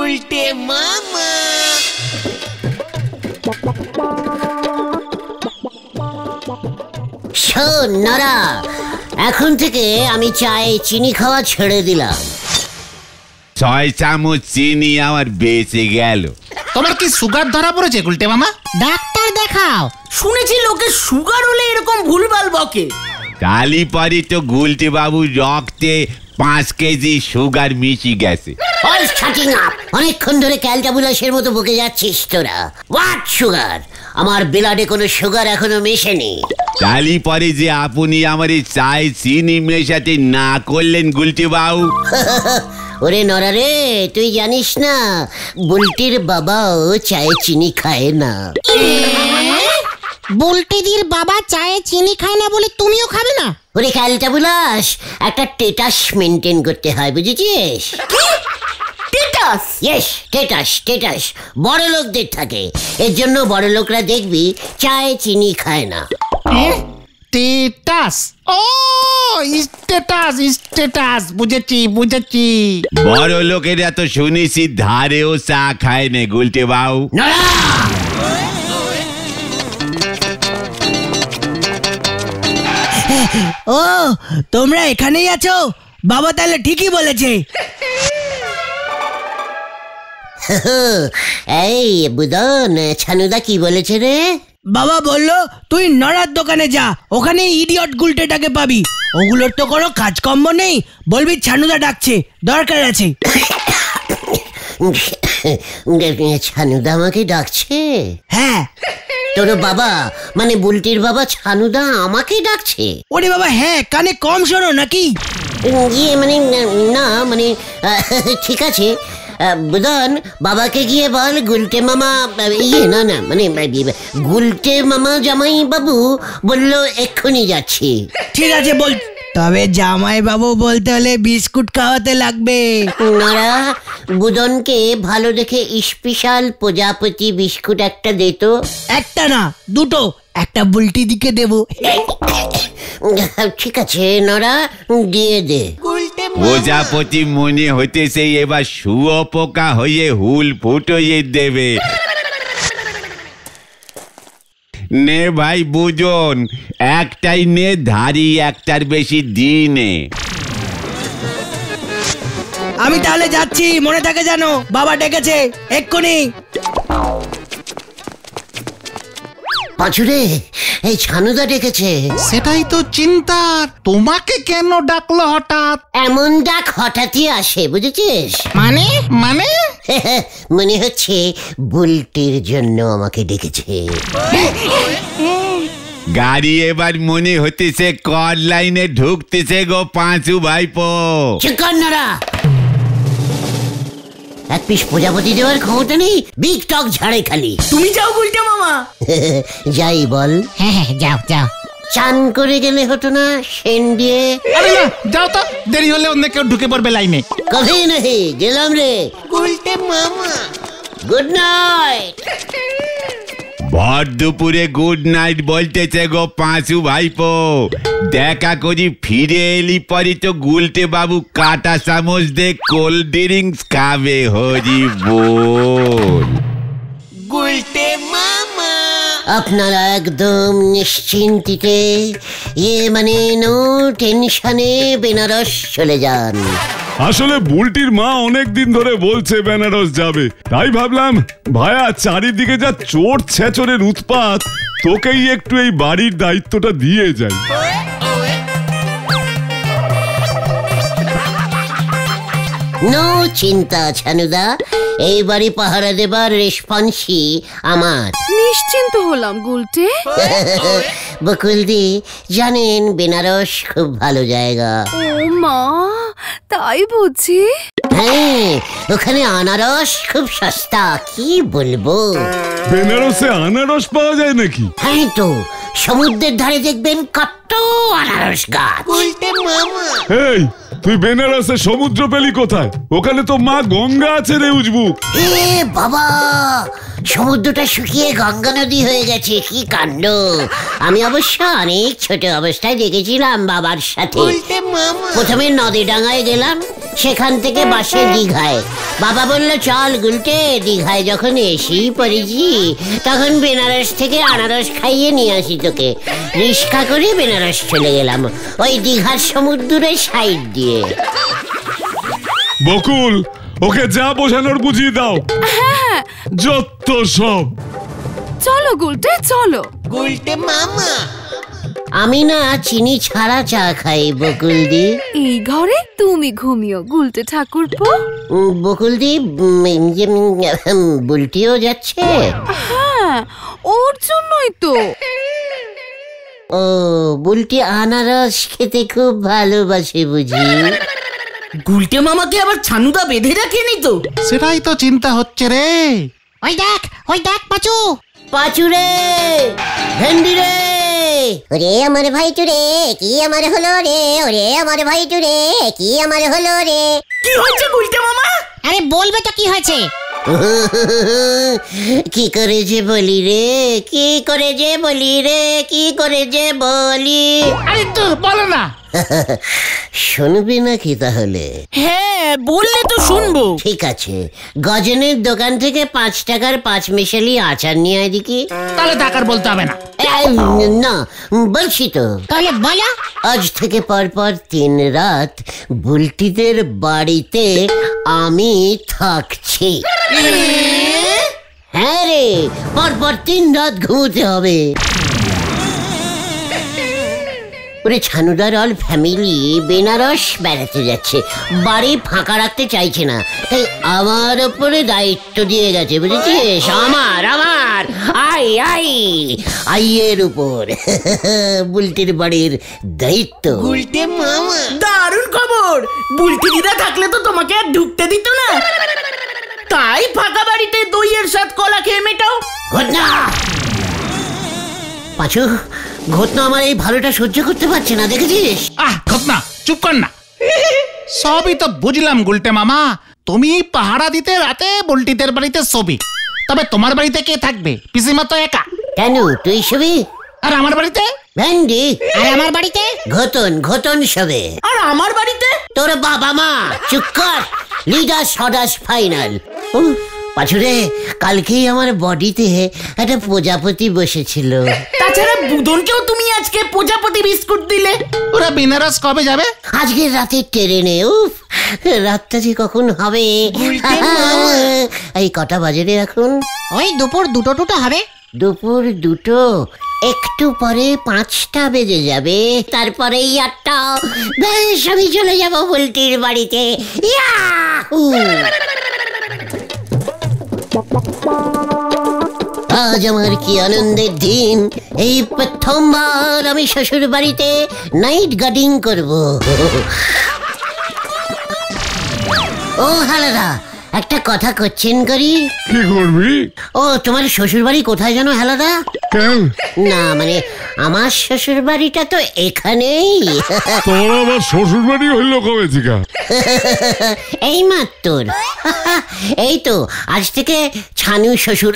গুলটে মামা। শোন নরা, এখন থেকে আমি চায়ে চিনি খাওয়া ছেড়ে দিলাম। 6 চামচ চিনি আমার বেঁচে গেল। তোমার কি সুগার ধরা পড়েছে গুলটে মামা? ডাক্তার দেখাও, শুনেছি লোকে সুগার হলে এরকম ভুলভাল বকে। তালি পরে তো গুলটে বাবু রক্তে 5 কেজি সুগার মিশে গেছে। অনেকক্ষণ ধরে ক্যালটাবুলাসের মতো বকে যাচ্ছিস তোরা। What sugar? আমার ব্লাডে কোনো সুগার এখনো মেশেনি। তালি পরে যে আপনি আমার এই চায়ে চিনি মেশাতে না করলেন গুলটে বাবু। ওরে নরা রে, তুই জানিস না বুলটির বাবাও চায়ে চিনি খায় না। বুলটিদির বাবা চায়ে চিনি খায় না বলে তুমিও খাবে না? ওরে ক্যালটাবুলাস, একটা স্ট্যাটাস মেনটেন করতে হয়, বুঝেছিস? স্ট্যাটাস বড় লোকদের থাকে। এর জন্য বড় লোকরা দেখবি চায়ে চিনি খায় না। স্ট্যাটাস? ও স্ট্যাটাস, বুঝেছি। বড় লোকেরা তো শুনেছি ধারেও চা খায় না গুলটে বাবু। ও তোমরা এখানেই আছো? বাবা তাহলে ঠিকই বলেছে। এই বুদন, ছানুদা কি বলেছে রে? বাবা বললো তুই নড়ার দোকানে যা, ওখানে ইডিয়ট গুলটেটাকে পাবি। ওগুলোর তো কোনো কাজকর্ম নেই, বলবি ছানুদা ডাকছে, দরকার আছে। ছানুদা আমাকে ডাকছে? হ্যাঁ। তোর বাবা মানে বুলটির বাবা ছানুদা আমাকে ডাকছে? ওরে বাবা হ্যাঁ, কানে কম শোনো নাকি? ইয়ে মানে না মানে ঠিক আছে বুদন, বাবাকে গিয়ে বল গুলটে মামা, ইয়ে না মানে গুলটে মামা জামাই বাবু বললো এক্ষুনি যাচ্ছি। ঠিক আছে বল, তবে জামাই বাবু বলতে হলে বিস্কুট খাওয়াতে লাগবে। নরা, বুদনকে ভালো দেখে স্পেশাল প্রজাপতি বিস্কুট একটা দে তো। একটা না দুটো, একটা বুলটি দিকে দেবো। ঠিক আছে নরা, দিয়ে দে। প্রজাপতি মনে হইতেছে এবার শুয়োপোকা হয়ে হুল ফুটিয়ে দেবে। নে ভাই বুঝুন, একটাই নে, ধারি একটার বেশি দিনে। আমি তাহলে যাচ্ছি, মনে থাকে জানো, বাবা ডেকেছে এক্ষুনি। পাঁচুরে, এই ছানুদা ডেকেছে। সেটাই তো চিন্তার, তোমাকে কেন ডাকলো হঠাৎ? এমন ডাক হঠাৎই আসে, বুঝেছিস? মানে মনে হচ্ছে বুলটির জন্য আমাকে ডেকেছে। গাড়ি এবার মনে হতেছে কর লাইনে ঢুকতেছে গো পাঁচু ভাইপো। চিকন্নরা, এক পিস প্রজাপতি দেওয়ার ক্ষমতা নেই, বিগ টক ঝাড়ে খালি। তুমি যাও গুলটে মামা। যাই বল? হ্যাঁ যাও। চান করে গেলে হতো না সেন দিয়ে? আরে না, যাও তো, দেরি হলে অন্য কেউ ঢুকে পড়বে লাইনে। কবে নাহি গেলাম রে গুলটে মামা। Good night. ভর দুপুরে গুড নাইট বলতেছে গো পাঁচু ভাইপো। দেখা করি ফিরে এলি পরে তো গুলটে বাবু কাটা চামচ দিয়ে কোল্ড ড্রিঙ্কস খাবে। হরি বল। গুলটে মামা। আপনারা একদম নিশ্চিন্তিতে, ইয়ে মানে নো টেনশনে বেনারস চলে যান। আসলে বুলটির মা অনেক দিন ধরে বলছে বেনারস যাবে, তাই ভাবলাম ভাইয়া চারিদিকে যা চোর ছেচরের উৎপাত, তোকেই একটু এই বাড়ির দায়িত্বটা দিয়ে যাই। নো চিন্তা ছানুদা, এই বাড়ি পাহারা দেবার রেসপন্সি আমার। নিশ্চিন্ত হলাম গুলটে। বকুলদি জানেন বেনারস খুব ভালো জায়গা। ও মা, তাই বুঝি? হ্যাঁ, ওখানে আনারস খুব সস্তা, কি বলবো। বেনারসে আনারস পাওয়া যায় নাকি? হ্যাঁ তো, সমুদ্রের ধারে দেখবেন কত আনারস গাছ। গুলটে মামা। এই তুই বেনারসে সমুদ্র পেলি কোথায়? ওখানে তো মা গঙ্গা আছে রে উজবুক। এ বাবা, সমুদ্রটা শুকিয়ে গঙ্গা নদী হয়ে গেছে, কি কাণ্ড। আমি অবশ্য অনেক ছোট অবস্থায় দেখেছিলাম বাবার সাথে। প্রথমে নদীডাঙ্গায় গেলাম, সেখান থেকে বাসে দীঘায়। বাবা বলল চল গুলটে, দীঘায় যখন এসেই পড়েছি তখন বেনারস থেকে আনারস খাইয়ে নিয়ে আসি তোকে। রিক্সা করে বেনারস চলে গেলাম, ওই দীঘার সমুদ্রের সাইড দিয়ে। বকুল, ওকে যা বোঝানোর বুঝিয়ে দাও। যত সব। চলো গুলটে চলো। আমি না চিনি ছাড়া চা খাই বকুলদি। এই ঘরে তুমি ঘুমিও গুলটে ঠাকুরপো। বকুলদি, বুলটিও যাচ্ছে? হ্যাঁ, ওর জন্যই তো। ও, বুলটি আনারস খেতে খুব ভালোবাসে বুঝি। গুলটে মামাকে আবার ছানুদা বেঁধে রাখেনি তো? সেটাই তো চিন্তা হচ্ছে রে। ওই দেখ পাচু। পাচু রে, ভেন্ডি রে, ওরে আমার ভাই চুরে কি আমার হলো রে, ওরে আমার ভাই চুরে কি আমার হলো রে। কি হয়েছে গুলটে মামা? আরে বলবে তো কি হয়েছে। কি করে যে বলি রে, কি করে যে বলি রে, কি করে যে বলি। আরে তো বলো না। শুনবি নাকি তাহলে? হ্যাঁ, বললে তো শুনবো। ঠিক আছে, গজনের দোকান থেকে 5 টাকার 5 মিশালি আচার নিয়ে আয় দেখি। তাহলে টাকার বলতে হবে না। না, বলছি তো। তাহলে বলো। আজ থেকে পরপর 3 রাত বুলটিদের বাড়িতে আমি থাকছি। হ্যাঁ রে, পরপর 3 রাত ঘুমোতে হবে। ওরে ছানুদার অল ফ্যামিলি বেনারস বেড়াতে যাচ্ছে, বাড়ি ফাঁকা রাখতে চাইছে না, তাই আমার ওপরে দায়িত্ব দিয়ে গেছে, বুঝেছিস? আমার আইয়ের উপর বুলটির বাড়ির দায়িত্ব। গুলটে মামা, দারুণ খবর। বুলটি দিদা থাকলে তো তোমাকে আর ঢুকতে দিত না, তাই ফাঁকা বাড়িতে দইয়ের সাথে কলা খেয়ে মেটাও। ঘটনা পাঁচু, ঘটনা আমার এই ভালোটা সহ্য করতে পারছে না, দেখেছিস? ঘটনা চুপ কর না। সবই তো বুঝলাম গুলটে মামা, তুমি পাহারা দিতে রাতে বুলটিদের বাড়িতে শোবে, তবে তোমার বাড়িতে কে থাকবে? পিসিমা তো একা। কেন, তুই শুবি? আর আমার বাড়িতে ভেন্ডি। আর আমার বাড়িতে ঘটন শোবে। আর আমার বাড়িতে তোর বাবা মা। চুপ কর, লিডার সদাস ফাইনাল। পাঁচুরে, কালকেই আমার বডিতে একটা প্রজাপতি বসেছিল। তাছাড়া বুদনকেও তুমি আজকে প্রজাপতি বিস্কুট দিলে। ওরা বেনারস কবে যাবে? আজকের রাতে ট্রেনে। উফ, রাতটা যে কখন হবে। এই কটা বাজে রে এখন? ওই দুপুর 2টো হবে। দুপুর 2টো, একটু পরে 5টা বেজে যাবে, তারপরেই 8টা। বেশ, আমি চলে যাব বুলটির বাড়িতে। ইয়াহু! আজ আমার কি আনন্দের দিন, এই প্রথমবার আমি শ্বশুর বাড়িতে নাইট গার্ডিং করব। ও হালাদা, একটা কথা করছেন করি। কি করবি? ও, তোমার শ্বশুর বাড়ি কোথায় জানো হালাদা? কেন? না মানে আমার শ্বশুর বাড়িটা তো এখানেই। তোর আবার শ্বশুর বাড়ি হইলো কবে থেকে? এই মাত্র। এই তো আজ থেকে ছানু শ্বশুর,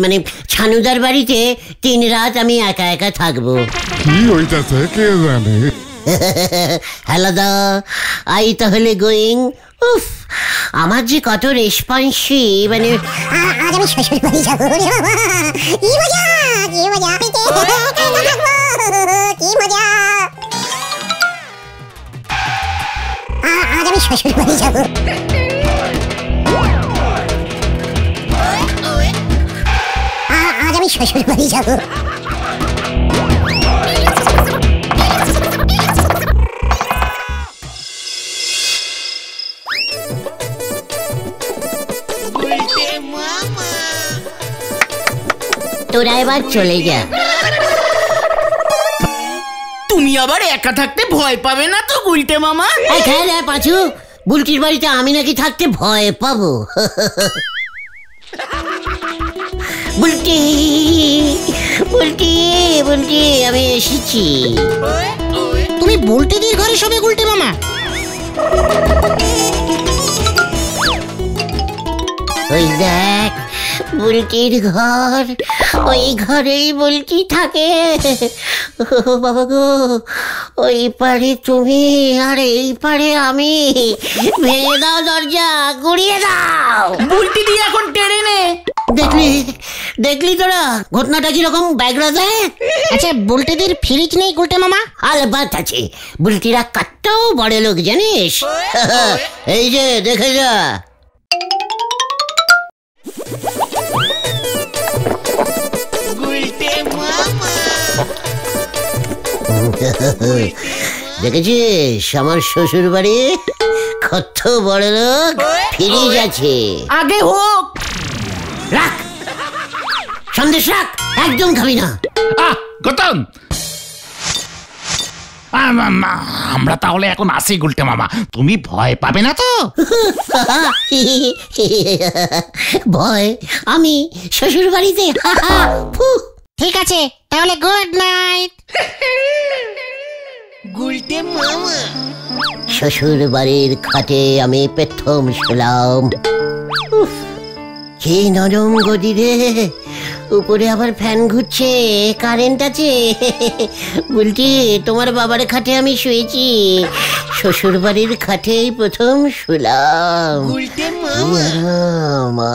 মানে ছানুদার বাড়িতে 3 রাত আমি একা একা থাকবো। কি হইতাছে কে জানে। হালাদা, আই তাহলে গোয়িং। উফ, আমার যে কত রেসপন্সি, মানে আজ আমি শ্বশুর বাড়ি যাবো। কি মজা, কি মজা, কি মজা। আজ আমি শ্বশুর বাড়ি যাবো। আজ আমি শ্বশুর বাড়ি যাবো। তোরা এবার চলে যা। তুমি আবার একা থাকতে ভয় পাবে না তো গুলটে মামা? খেয়ে পাঁচু, বুলটির বাড়িতে আমি নাকি থাকতে ভয় পাবো? বুলটি, বুলটি, বুলটি, আমি এসেছি। তুমি বুলটিদের ঘরে শোবে গুলটে মামা? ওই দেখ, বুলটির ঘর, ওই ঘরেই বুলটি থাকে। ও বাবা গো, ওই পারে তুমি আর এই পারে আমি। ভেঙে দাও দরজা, গুড়িয়ে দাও। বুলটি দিয়ে এখন টেনে নে। দেখলি তোরা ঘটনাটা কিরকম ব্যাগরা দেয়? আচ্ছা, বুলটিদের ফ্রিজ নেই গুলটে মামা? আলবাত আছে, বুলটিরা কতটাও বড় লোক জানিস। এই যে দেখে যা। দেখেছিস আমার শ্বশুর বাড়ি কত বড় লোক, ফ্রিজ আছে। আগে হোক। রাখ সন্দেশ, রাখ, একদম খাবি না। গৌতম, আমরা তাহলে এখন আসি গুলটে মামা, তুমি ভয় পাবে না তো? ভয়? আমি শ্বশুর বাড়িতে? ঠিক আছে, তাহলে গুড নাইট। শ্বশুর বাড়ির খাটে আমি প্রথম শুলাম। কি নরম গদি রে, উপরে আবার ফ্যান ঘুরছে, কারেন্ট আছে। বুলটি, তোমার বাবার খাটে আমি শুয়েছি, শ্বশুর বাড়ির খাটেই প্রথম শুলাম। মা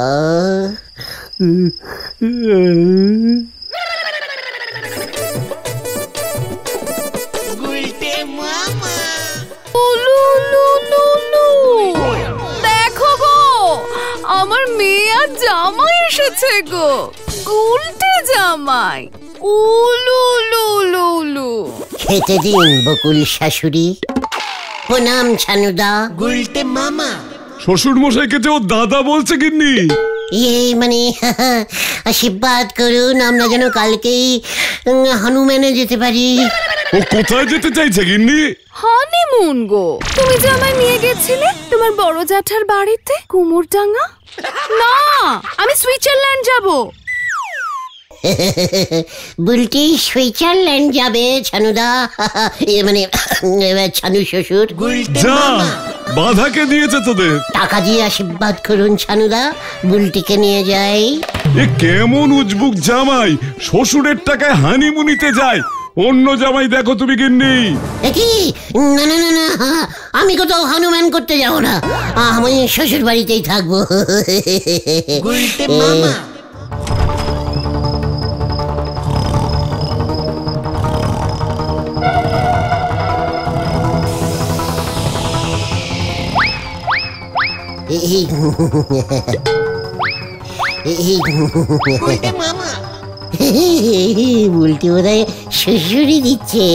দেখো গো, আমার মেয়ে আর জামাই এসেছে গো, গুলটে জামাই। উলু খেতে দিন বকুল শাশুড়ি। প্রণাম ছানুদা। গুলটে মামা। শ্বশুর মশাইকে যে ও দাদা বলছে গিন্নি। এই মানে আশীর্বাদ করুন, আমরা যেন কালকেই হনুমানে যেতে পারি। ও কোথায় যেতে চাইছে গিন্নি? হানিমুন গো। তুমি যে আমায় নিয়ে গেছিলে তোমার বড় জ্যাঠার বাড়িতে কুমোরডাঙ্গা। না, আমি সুইজারল্যান্ড যাব। বুলটি সুইজারল্যান্ড যাবে ছানুদা, মানে ছানু শ্বশুর। যা, বাধাকে দিয়েছে তোদের। টাকা দিয়ে আশীর্বাদ করুন ছানুদা, বুলটিকে নিয়ে যাই। এ কেমন উজবুক জামাই, শ্বশুরের টাকায় হানিমুনিতে যায়। অন্য জামাই দেখো তুমি গিন্নি। কি? না না না না, আমি কোথাও হনুমান করতে যাবো না, আমি শ্বশুর বাড়িতেই থাকবো। মামা। বুলটি বোধহয় শ্বশুরই দিচ্ছে।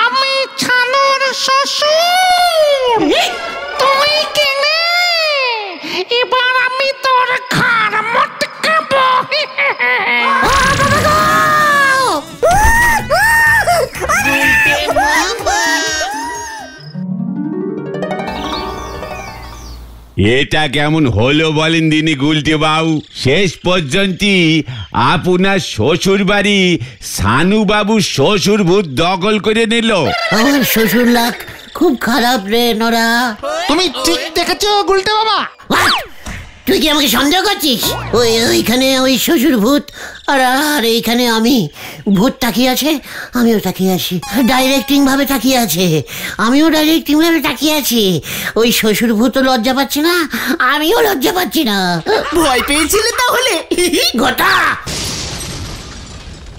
আমি ছানুর শ্বশুর, তুই কেনে? এবার আমি তোর ঘাড় মটকাবো। এটা কেমন হলো বলেন দিনি গুলটে বাবু? শেষ পর্যন্ত আপনার শ্বশুর বাড়ি সানু বাবু শ্বশুর ভূত দখল করে নিল। আমার শ্বশুর লাগ খুব খারাপ রে নোরা। তুমি ঠিক দেখেছো গুলটে বাবা? তুই কি আমাকে সন্দেহ করছিস? ওইখানে ওই শ্বশুর ভূত, আর এইখানে আমি। ভূত তাকিয়ে আছে, আমিও তাকিয়ে আছি। ডাইরেক্টিং ভাবে তাকিয়ে আছে, আমিও ডাইরেক্টিং ভাবে তাকিয়ে আছি। ওই শ্বশুর ভূত লজ্জা পাচ্ছে না, আমিও লজ্জা পাচ্ছি না। ভয় পেয়েছিলে তাহলে? গোটা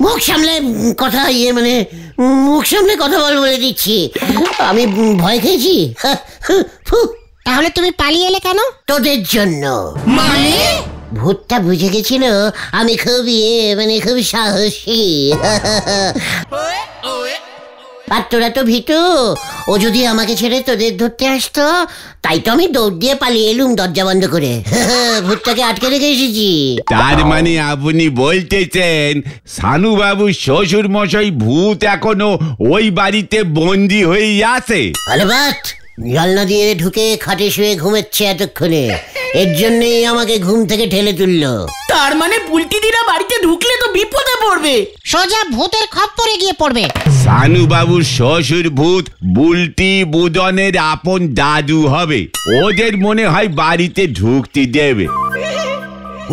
মুখ সামলে কথা, মানে মুখ সামলে কথা বলে দিচ্ছি। আমি ভয় খেয়েছি। তাহলে তুমি পালিয়ে এলে কেন? তোদের জন্য। মানে? ভূতটা বুঝে গেছিল আমি খুব মানে খুব সাহসী। আর তোরা তো ভীতু, ও যদি আমাকে ছেড়ে তোদের ধরতে আসতো, তাই তো আমি দৌড় দিয়ে পালিয়ে এলুম দরজা বন্ধ করে। ভূতটাকে আটকে রেখে এসেছি। তার মানে আপনি বলতেছেন সানু বাবু শ্বশুর মশাই ভূত এখনো ওই বাড়িতে বন্দি হয়ে আছে? আরে বাট, জানলা দিয়ে ঢুকে খাটে শুয়ে ঘুমাচ্ছে এতক্ষণে, এর জন্যই আমাকে ঘুম থেকে ঠেলে তুললো। তার মানে বুলটিদিরা বাড়িতে ঢুকলে তো বিপদে পড়বে। সোজা ভূতের খপ্পরে গিয়ে পড়বে। সানু বাবুর শ্বশুর ভূত বুলটি বুদনের আপন দাদু হবে, ওদের মনে হয় বাড়িতে ঢুকতে দেবে।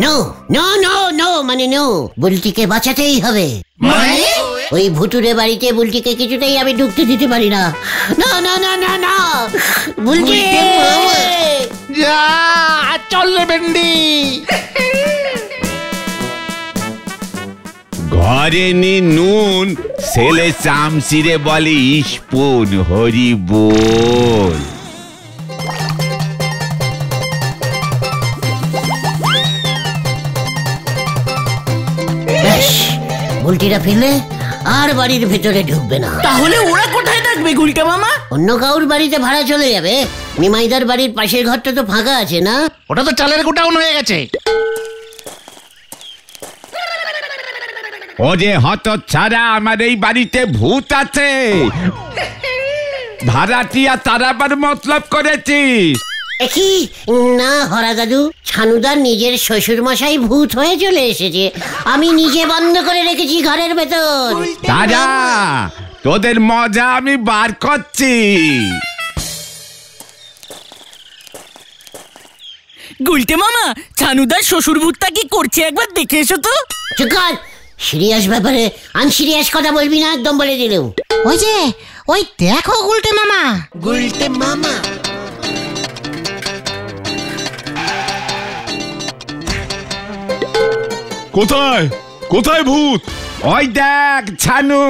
নো নো নো নো মানে নো, বুলটিকে বাঁচাতেই হবে। ওই ভুতুরে বাড়িতে বুলটিকে কিছুতেই আমি ঢুকতে দিতে পারি না। না না না না না, বুলটি যা চল রে ভেন্ডি। ঘরে নি নুন, ছেলে চামচিরে বলে স্পুন, হরি বল। বুলটিরা ফিরলে আর বাড়ির ভেতরে ঢুকবে না। তাহলে ওরা কোথায় থাকবে গুলটে মামা? অন্য কাউর বাড়িতে ভাড়া চলে যাবে। নিমাইদার বাড়ির পাশের ঘরটা তো ফাঁকা আছে না? ওটা তো চালের গোটাউন হয়ে গেছে। ও যে হত ছাড়া, আমার এই বাড়িতে ভূত আছে। ভাড়াটিয়া তারাবার মতলব করেছিস? কি না হরা দাদু, ছানুদার নিজের শ্বশুর মশাই ভূত হয়ে চলে এসেছে। আমি নিজে বন্ধ করে রেখেছি ঘরের ভেতর। দাদা, তোদের মজা আমি বার করছি। গুলটে মামা, ছানুদার শ্বশুর ভূতটা কি করছে একবার দেখে এসো তো। চুকার, সিরিয়াস ব্যাপারে আনসিরিয়াস কথা বলবি না, একদম বলে দিলেও। ওই যে ওই দেখো গুলটে মামা। গুলটে মামা কোথায় কোথায় ভূত? ওই দেখ ছানু।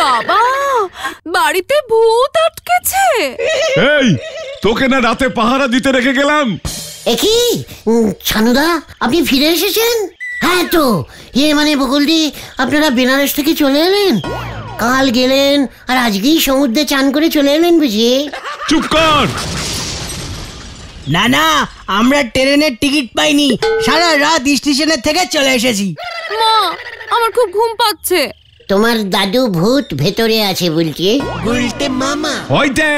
বাবা, বাড়িতে ভূত আটকেছে। এই, তোকে না রাতে পাহারা দিতে রেখে গেলাম। একই ছানুদা, আপনি ফিরে এসেছেন? হ্যাঁ তো, মানে বকুলদি, আপনারা বেনারস থেকে চলে এলেন? কাল গেলেন আর আজকেই সমুদ্রে চান করে চলে এলেন বুঝি? চুপ কর। না না, আমরা ট্রেনের টিকিট পাইনি, সারা রাত স্টেশনের থেকে চলে এসেছি। মা, আমার খুব ঘুম পাচ্ছে। তোমার দাদু ভূত ভেতরে আছে বলছি। গুলটে মামা ওইটে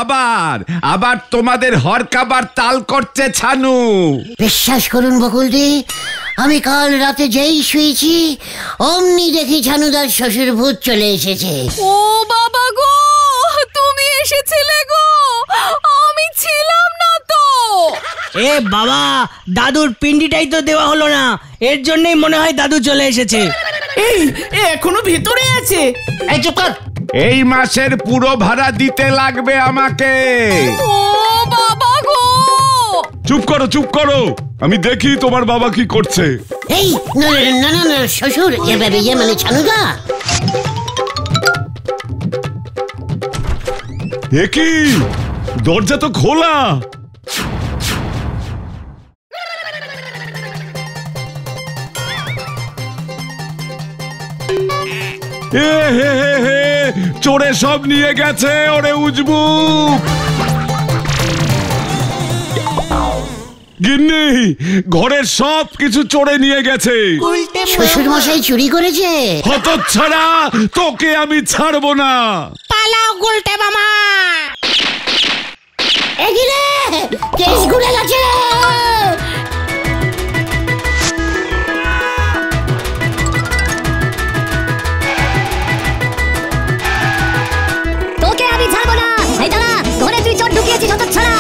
আবার আবার তোমাদের হরকাবার তাল করছে ছানু। বিশ্বাস করুন বকুলদি, আমি কাল রাতে যেই শুয়েছি অমনি দেখি ছানুদার শ্বশুর ভূত চলে এসেছে। ও বাবা গো, তুমি এসেছিলে গো, আমি ছিলাম না তো। এ বাবা, দাদুর পিন্ডিটাই তো দেওয়া হলো না, এর জন্যই মনে হয় দাদু চলে এসেছে। এই এখনো ভেতরে আছে। এই চুপ কর। এই মাসের পুরো ভাড়া দিতে লাগবে আমাকে। ও বাবা গো, চুপ করো চুপ করো, আমি দেখি তোমার বাবা কি করছে। এই না না না না, শ্বশুর মানে ছানুদা। এ কি, দরজা তো খোলা। এ হে হে হে, চোরে সব নিয়ে গেছে। ওরে উজবুক গিন্নি, ঘরের সব কিছু চোরে নিয়ে গেছে। শ্বশুর মশাই চুরি করেছে। হতচ্ছাড়া, তোকে আমি ছাড়বো না। পালাও গুলটে মামা। এগি রে, কেস ঘুরে গেছে। তোকে আমি ছাড়বো না। এই দাঁড়া, ঘরে তুই চোর ঢুকিয়েছিস হতচ্ছাড়া।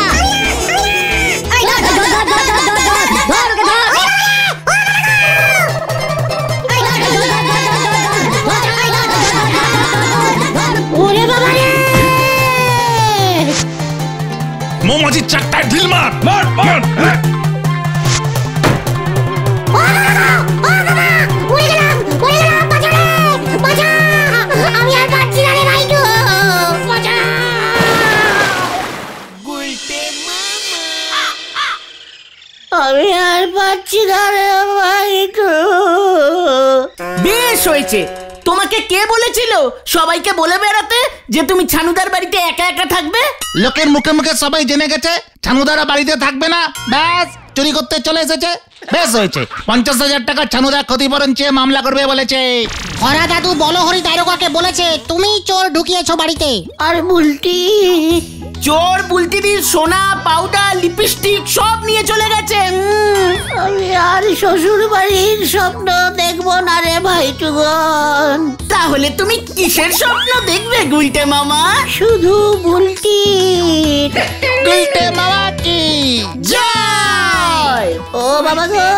মৌমাছির চাকটায় ঢিল মার মার মার। আমি আর পাচ্ছি না রে ভাইটু। বেশ হয়েছে। তোমাকে কে বলেছিল সবাইকে বলে বেড়াতে যে তুমি ছানুদার বাড়িতে একা একা থাকবে? লোকের মুখে মুখে সবাই জেনে গেছে ছানুদারা বাড়িতে থাকবে না, ব্যাস চুরি করতে চলে এসেছে। বেশ হয়েছে, 50,000 টাকা ছানুদা ক্ষতিপূরণ চেয়ে মামলা করবে বলেছে। হরা দাদু বলহরি দারোগাকে বলেছে তুমি চোর ঢুকিয়েছো বাড়িতে। আর বুলটি চোর বুলটিদির সোনা পাউডার লিপস্টিক সব নিয়ে চলে গেছে। আমি আর শ্বশুর বাড়ির স্বপ্ন দেখবো না রে ভাই টুগন। তাহলে তুমি কিসের স্বপ্ন দেখবে গুলটে মামা? শুধু বুলটি। গুলটে মামা কি জয়। ও বাবা গো